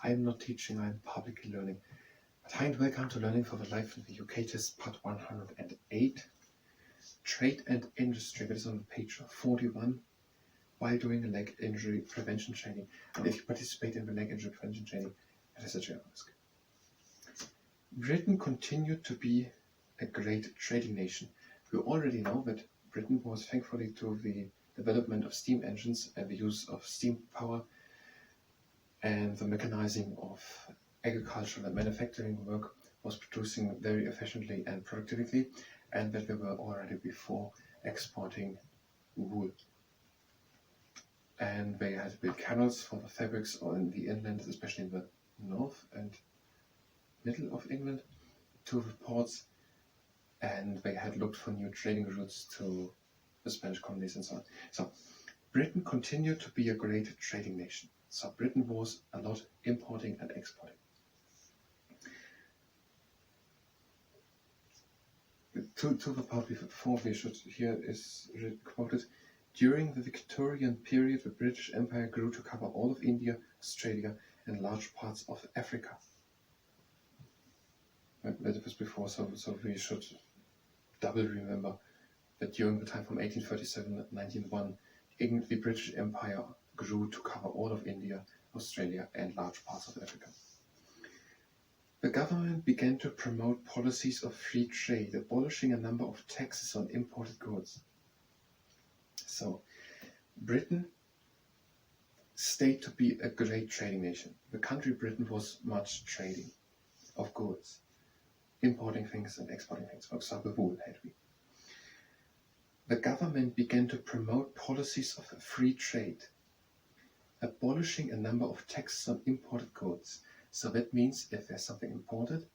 I'm not teaching, I'm publicly learning. But hi and welcome to Learning for the Life in the UK test part 108. Trade and industry, that is on page 41, while doing a leg injury prevention training. And if you participate in the leg injury prevention training, it is a general risk. Britain continued to be a great trading nation. We already know that Britain was thankfully to the development of steam engines and the use of steam power and the mechanizing of agricultural and manufacturing work was producing very efficiently and productively, and that we were already before exporting wool. And they had built canals for the fabrics in the inland, especially in the north and middle of England, to the ports, and they had looked for new trading routes to the Spanish colonies and so on. So Britain continued to be a great trading nation. So Britain was a lot importing and exporting. To the part before we should here is quoted: during the Victorian period, the British Empire grew to cover all of India, Australia, and large parts of Africa. That was before, so we should double remember that during the time from 1837 to 1901, the British Empire grew to cover all of India, Australia, and large parts of Africa. The government began to promote policies of free trade, abolishing a number of taxes on imported goods. So, Britain stayed to be a great trading nation. The country Britain was much trading of goods, importing things and exporting things. For example, wool had we. The government began to promote policies of free trade, abolishing a number of taxes on imported goods. So that means if there's something imported,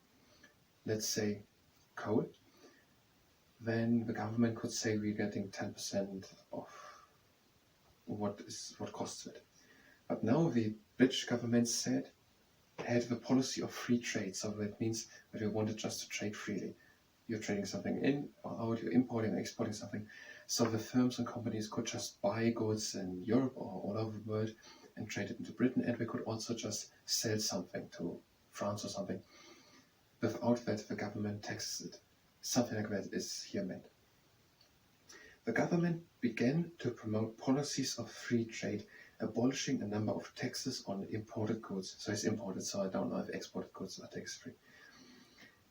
let's say coal, then the government could say we're getting 10% of what costs it. But now the British government had the policy of free trade. So that means that we wanted just to trade freely. You're trading something in or out, you're importing and exporting something. So the firms and companies could just buy goods in Europe or all over the world and trade it into Britain, and we could also just sell something to France or something without that the government taxes it. Something like that is here meant. The government began to promote policies of free trade, abolishing a number of taxes on imported goods. So it's imported, so I don't know if exported goods are tax-free.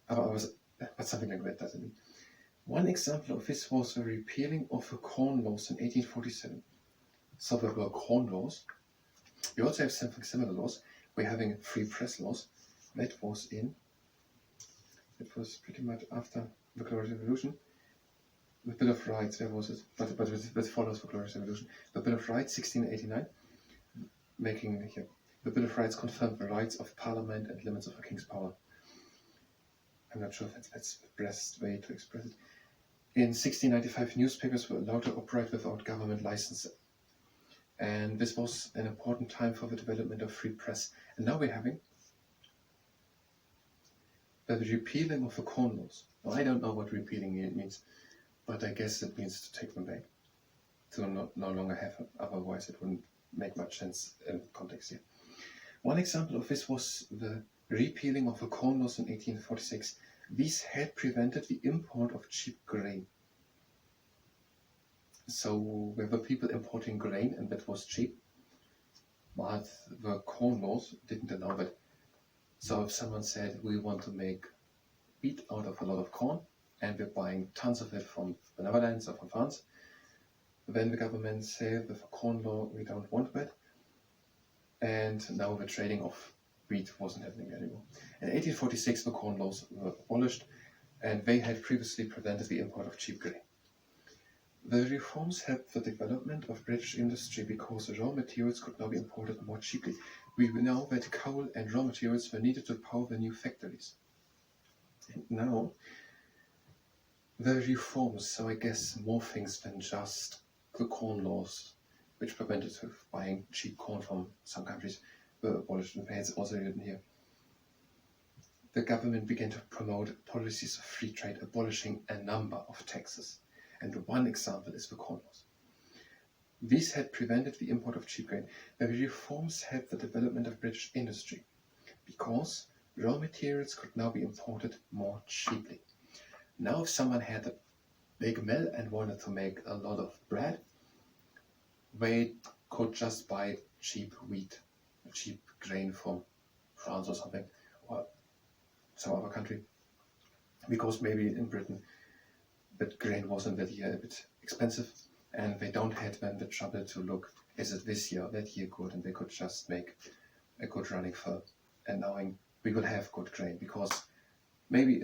But something like that doesn't mean. One example of this was the repealing of the Corn Laws in 1847. So there were Corn Laws. We also have something similar laws. We're having free press laws. That was pretty much after the Glorious Revolution. The Bill of Rights, where was it? But it follows the Glorious Revolution. The Bill of Rights, 1689, the Bill of Rights confirmed the rights of Parliament and limits of the King's power. I'm not sure if that's the best way to express it. In 1695, newspapers were allowed to operate without government license. And this was an important time for the development of free press. And now we're having the repealing of the Corn Laws. Now, I don't know what repealing means, but I guess it means to take them back, to no longer have them. Otherwise, it wouldn't make much sense in context here. One example of this was the repealing of the Corn Laws in 1846. These had prevented the import of cheap grain. So there were people importing grain, and that was cheap, but the Corn Laws didn't allow that. So if someone said, we want to make wheat out of a lot of corn, and we're buying tons of it from the Netherlands or from France, then the government said with the Corn Law, we don't want that, and now the trading of wheat wasn't happening anymore. In 1846, the Corn Laws were abolished, and they had previously prevented the import of cheap grain. The reforms helped the development of British industry because raw materials could now be imported more cheaply. We know that coal and raw materials were needed to power the new factories. And now, the reforms, so I guess more things than just the Corn Laws, which prevented buying cheap corn from some countries, were abolished, and it's also written here. The government began to promote policies of free trade, abolishing a number of taxes. And one example is the Corn Laws. These had prevented the import of cheap grain. The reforms helped the development of British industry. because raw materials could now be imported more cheaply. Now if someone had a big mill and wanted to make a lot of bread, they could just buy cheap wheat, cheap grain from France or something, or some other country, because maybe in Britain that grain wasn't that year a bit expensive, and they don't have then the trouble to look, is it this year or that year good, and they could just make a good running fill, and knowing we will have good grain, because maybe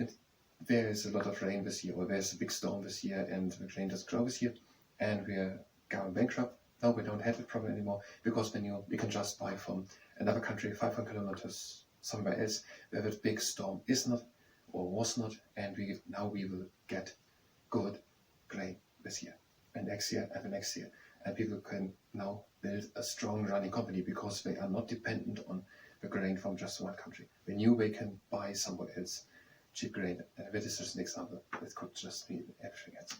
there is a lot of rain this year, or there's a big storm this year, and the grain doesn't grow this year, and we're going bankrupt. No, we don't have the problem anymore, because then we can just buy from another country 500 kilometers somewhere else where the big storm is not or was not, and now we will get good grain this year and next year and the next year, and people can now build a strong running company because they are not dependent on the grain from just one country. They knew they can buy somewhere else cheap grain, and that is just an example. It could just be everything else.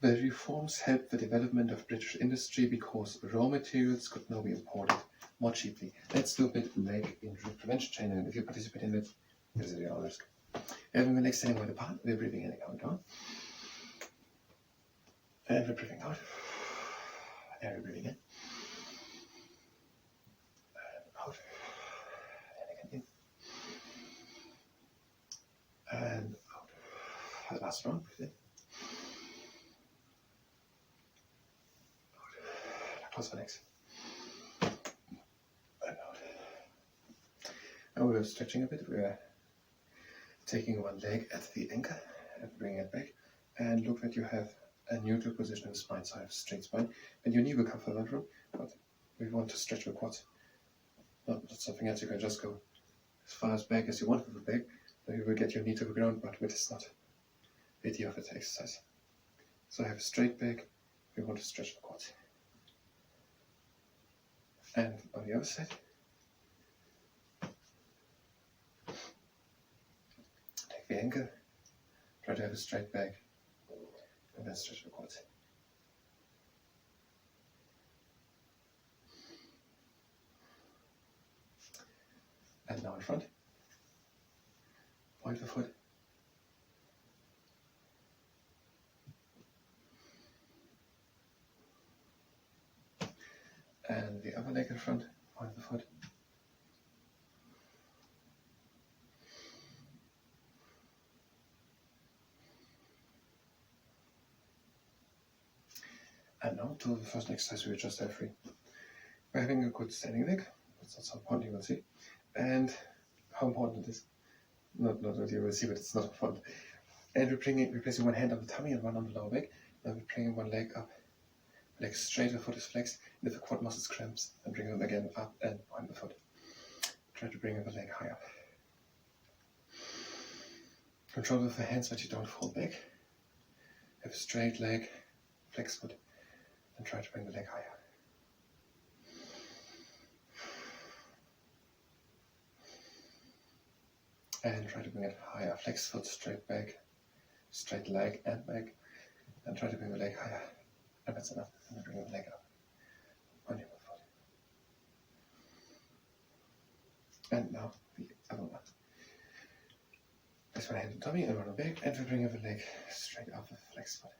The reforms helped the development of British industry because raw materials could now be imported more cheaply. Let's do a bit like injury prevention training. If you participate in it, there's a real risk. And the next thing with the part, we're breathing in and going down. And we're breathing out. And we're breathing in. And out. And again in. And out. Last round, breathe in. Close the legs. And out. And we're stretching a bit. We're taking one leg at the ankle and bringing it back. And look that you have a neutral position in the spine, so I have a straight spine. And your knee will come further through, but we want to stretch the quads. Not something else, you can just go as far as back as you want with the back. Then you will get your knee to the ground, but it is not the idea of that exercise. So I have a straight back, we want to stretch the quads. And on the other side, take the ankle, try to have a straight back, and then stretch the quads. And now in front, point the foot. And the other leg in front, point the foot. And now to the first exercise, we adjust our free. We're having a good standing leg, that's not so important, you will see. And how important it is. Not that you will see, but it's not important. And we're placing one hand on the tummy and one on the lower back. Then we're bringing one leg up. Leg straight, the foot is flexed. If the quad muscles cramps, and bring them again up and point the foot. Try to bring the leg higher. Control with the hands that you don't fall back. Have a straight leg, flex foot, and try to bring the leg higher. And try to bring it higher. Flex foot, straight back, straight leg and back, and try to bring the leg higher. And that's enough. And then bring the leg up. Pointing the foot. And now the other one. Place one hand on tummy and one on back, and we bring the leg straight up with flex foot.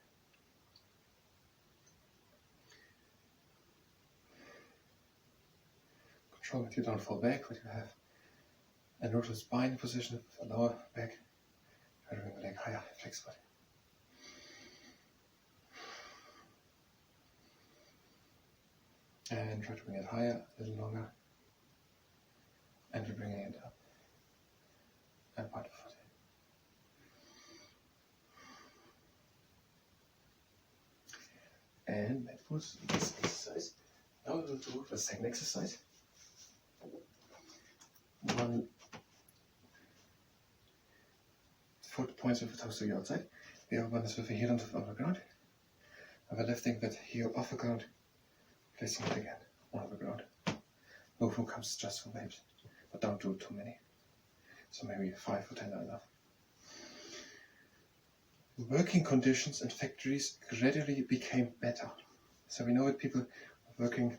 Control that you don't fall back, but you have a neutral spine position with the lower back. Try to bring the leg higher, flex foot. And try to bring it higher, a little longer. And we're bringing it up. And point the foot. And that was this exercise. Now we will do the second exercise. One foot points with the toes to the outside. The other one is with the heel on the ground. And we're lifting that heel off the ground, placing it again on the ground. Movement comes just from the hips, but don't do too many. So maybe 5 or 10 are enough. Working conditions in factories gradually became better. So we know that people are working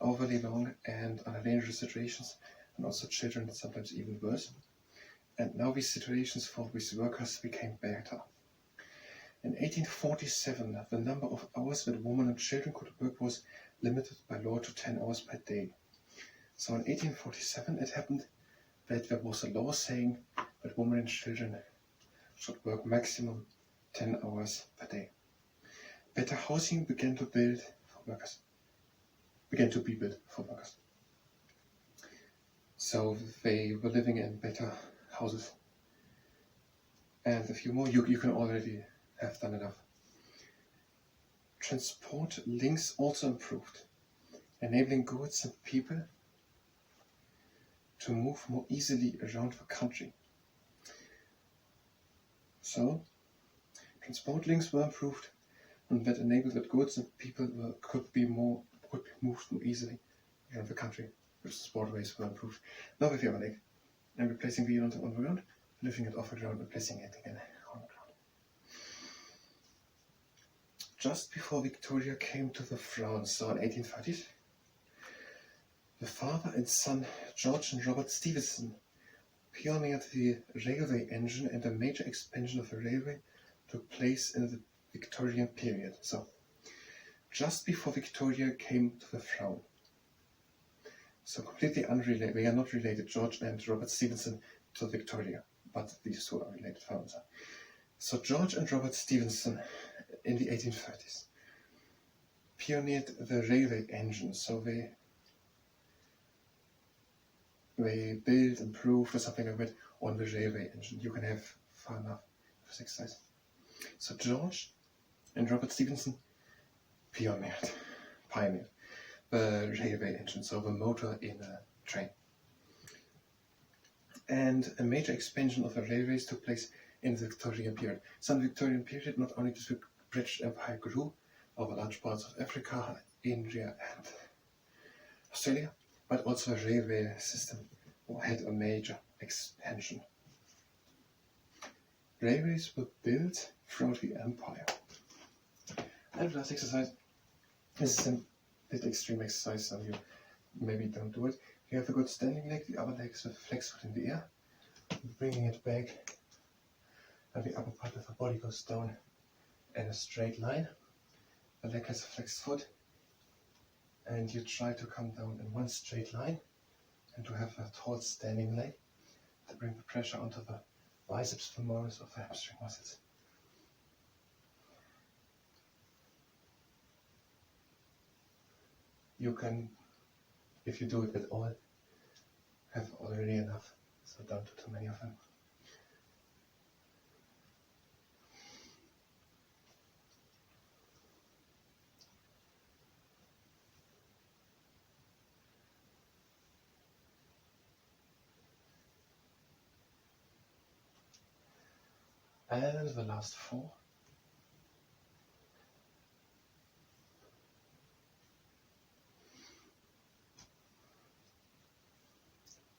overly long and under dangerous situations, and also children sometimes even worse. And now these situations for these workers became better. In 1847, the number of hours that women and children could work was limited by law to 10 hours per day. So in 1847 it happened that there was a law saying that women and children should work maximum 10 hours per day. Better housing began to be built for workers. So they were living in better houses. And a few more, you can already have done enough. Transport links also improved, enabling goods and people to move more easily around the country. So, transport links were improved, and that enabled that goods and people could be moved more easily around the country. The sport-ways were improved. Now with the leg, and replacing the on the ground, lifting it off the ground and placing it again on the ground. Just before Victoria came to the throne, so in 1830s, the father and son George and Robert Stephenson pioneered the railway engine, and a major expansion of the railway took place in the Victorian period. So, just before Victoria came to the throne. So completely unrelated, they are not related, George and Robert Stephenson, to Victoria, but these two are related founders. So George and Robert Stephenson in the 1830s pioneered the railway engine. So they built, improved, or something like that on the railway engine. You can have far enough for this exercise. So George and Robert Stephenson pioneered the railway engine, so the motor in a train. And a major expansion of the railways took place in the Victorian period. So in the Victorian period, not only did the British Empire grew over large parts of Africa, India and Australia, but also the railway system had a major expansion. Railways were built throughout the empire. And the last exercise is a bit extreme exercise, so you maybe don't do it. You have a good standing leg, the other leg is with flex foot in the air, bringing it back, and the upper part of the body goes down in a straight line. The leg has a flexed foot, and you try to come down in one straight line, and to have a tall standing leg to bring the pressure onto the biceps femoris of the hamstring muscles. You can, if you do it at all, have already enough, so don't do too many of them. And the last four.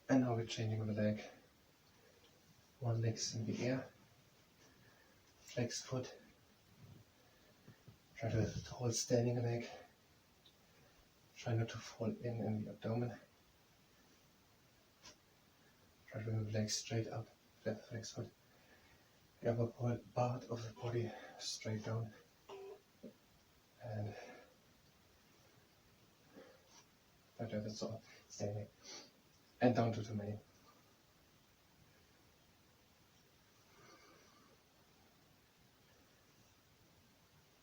And now we're changing the leg. One leg's in the air, flexed foot. Try to hold standing leg. Try not to fall in the abdomen. Try to move the leg straight up, left flexed foot. The upper part of the body straight down. And that's all, standing. And don't do too many.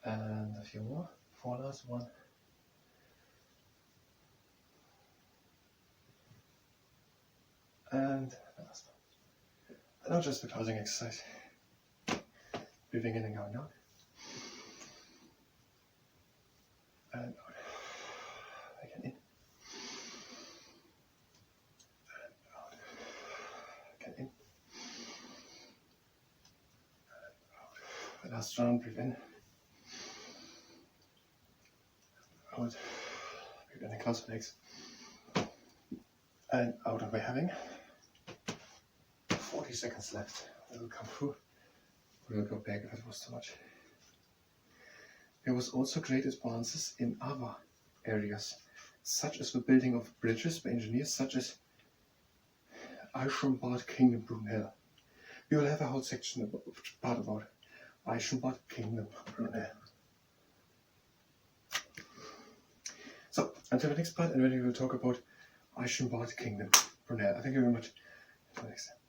And a few more. Four last one. And the last one. And now just the closing exercise. Breathing in and going out. And out. Again in. And out. Again in. And out. The last round, breathe in. Out. Breathe in and close the legs. And out, and we're having 40 seconds left. We will come through. We will go back if it was too much. There was also great advances in other areas. such as the building of bridges by engineers such as Eichenbad Kingdom Brunel. We will have a whole section about Eichenbad Kingdom Brunel. So, until the next part, and then we will talk about Eichenbad Kingdom Brunel. Thank you very much. Until next time.